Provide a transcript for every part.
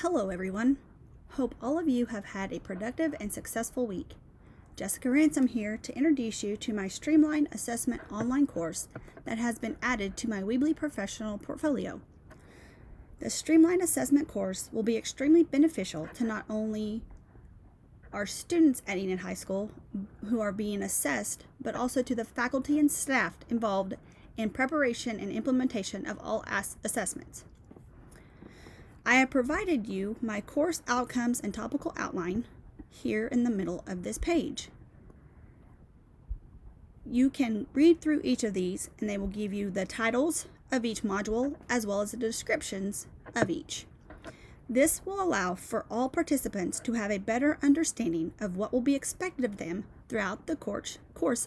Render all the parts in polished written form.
Hello everyone. Hope all of you have had a productive and successful week. Jessica Ransom here to introduce you to my Streamlined Assessment online course that has been added to my Weebly professional portfolio. The Streamlined Assessment course will be extremely beneficial to not only our students at Enid High School who are being assessed, but also to the faculty and staff involved in preparation and implementation of all assessments. I have provided you my course outcomes and topical outline here in the middle of this page. You can read through each of these and they will give you the titles of each module as well as the descriptions of each. This will allow for all participants to have a better understanding of what will be expected of them throughout the course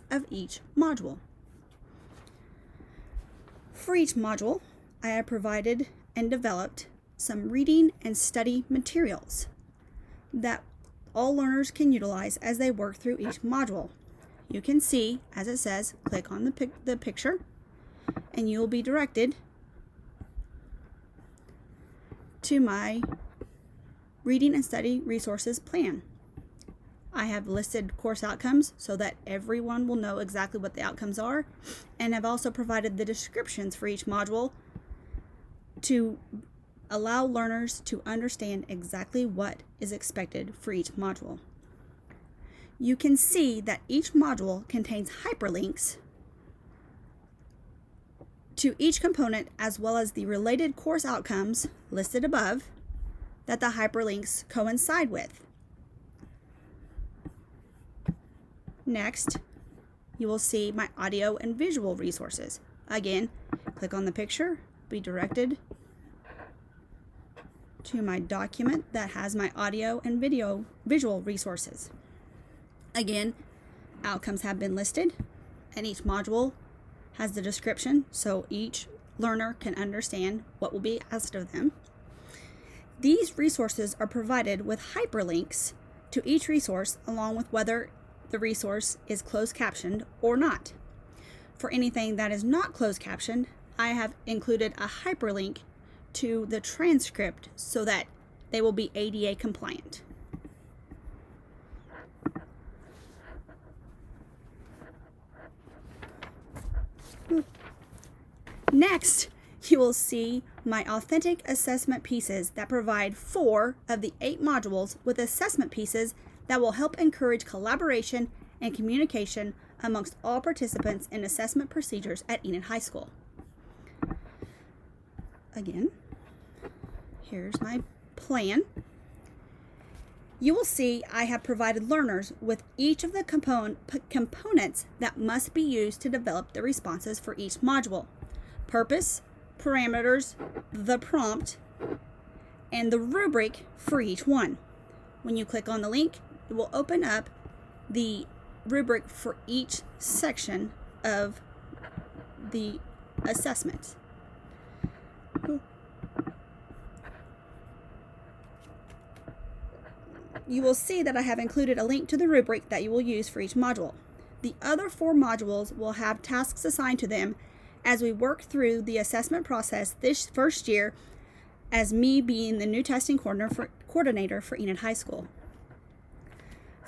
of each module. For each module, I have provided and developed some reading and study materials that all learners can utilize as they work through each module. You can see, as it says, click on the picture and you will be directed to my reading and study resources plan. I have listed course outcomes so that everyone will know exactly what the outcomes are, and have also provided the descriptions for each module to allow learners to understand exactly what is expected for each module. You can see that each module contains hyperlinks to each component as well as the related course outcomes listed above that the hyperlinks coincide with. Next, you will see my audio and visual resources. Again, click on the picture, be directed to my document that has my audio and visual resources. Again, outcomes have been listed and each module has the description so each learner can understand what will be asked of them. These resources are provided with hyperlinks to each resource along with whether the resource is closed captioned or not. For anything that is not closed captioned, I have included a hyperlink to the transcript so that they will be ADA compliant. Next, you will see my authentic assessment pieces that provide 4 of the 8 modules with assessment pieces that will help encourage collaboration and communication amongst all participants in assessment procedures at Enid High School. Again, here's my plan. You will see I have provided learners with each of the components that must be used to develop the responses for each module. Purpose, parameters, the prompt, and the rubric for each one. When you click on the link, it will open up the rubric for each section of the assessment. You will see that I have included a link to the rubric that you will use for each module. The other 4 modules will have tasks assigned to them as we work through the assessment process this first year as me being the new testing coordinator for Enid High School.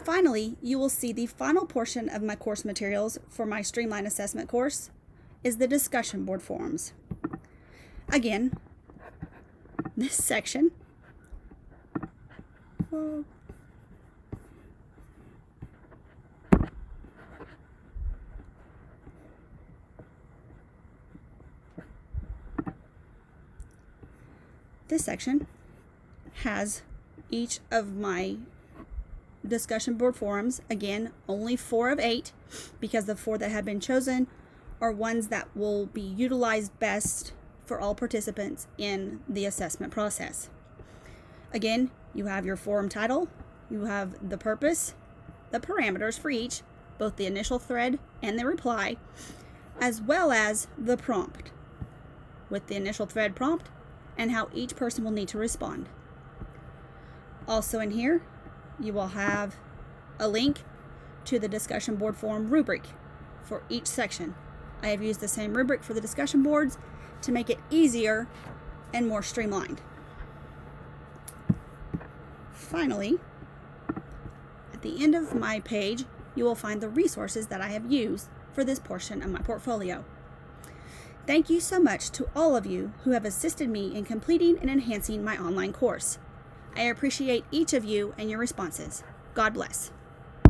Finally, you will see the final portion of my course materials for my Streamlined Assessment course is the discussion board forums. Again, this section has each of my discussion board forums. Again, only 4 of 8 because the 4 that have been chosen are ones that will be utilized best for all participants in the assessment process. Again, you have your forum title, you have the purpose, the parameters for each, both the initial thread and the reply, as well as the prompt with the initial thread prompt and how each person will need to respond. Also in here, you will have a link to the discussion board forum rubric for each section. I have used the same rubric for the discussion boards to make it easier and more streamlined. finally, at the end of my page, you will find the resources that I have used for this portion of my portfolio. Thank you so much to all of you who have assisted me in completing and enhancing my online course. I appreciate each of you and your responses. God bless.